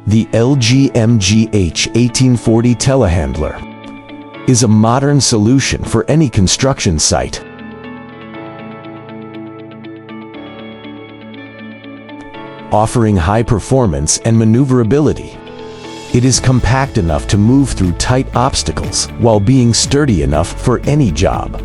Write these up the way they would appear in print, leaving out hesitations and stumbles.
The LGMG H1840 Telehandler is a modern solution for any construction site. Offering high performance and maneuverability, it is compact enough to move through tight obstacles while being sturdy enough for any job.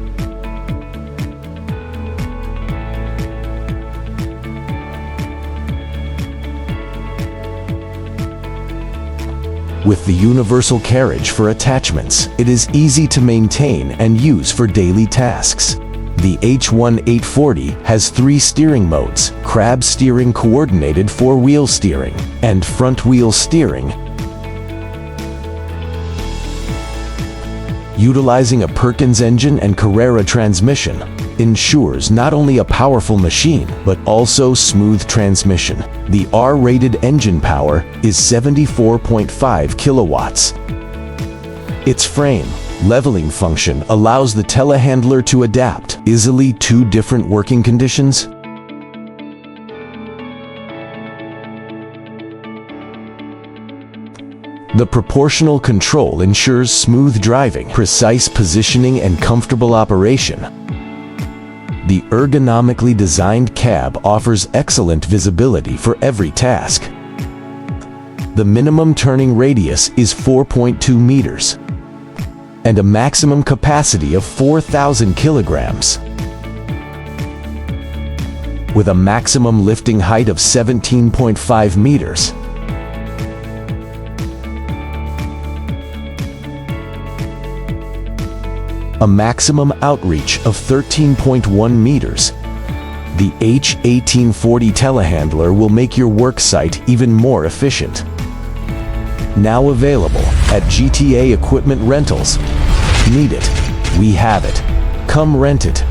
With the universal carriage for attachments, it is easy to maintain and use for daily tasks. The H1840 has 3 steering modes: crab steering, coordinated 4-wheel steering, and front-wheel steering. Utilizing a Perkins engine and Carrera transmission ensures not only a powerful machine, but also smooth transmission. The R-rated engine power is 74.5 kilowatts. Its frame leveling function allows the telehandler to adapt easily to different working conditions. The proportional control ensures smooth driving, precise positioning, and comfortable operation. The ergonomically designed cab offers excellent visibility for every task. The minimum turning radius is 4.2 meters and a maximum capacity of 4,000 kilograms. With a maximum lifting height of 17.5 meters. A maximum outreach of 13.1 meters. The H1840 Telehandler will make your work site even more efficient. Now available at GTA Equipment Rentals. Need it? We have it. Come rent it.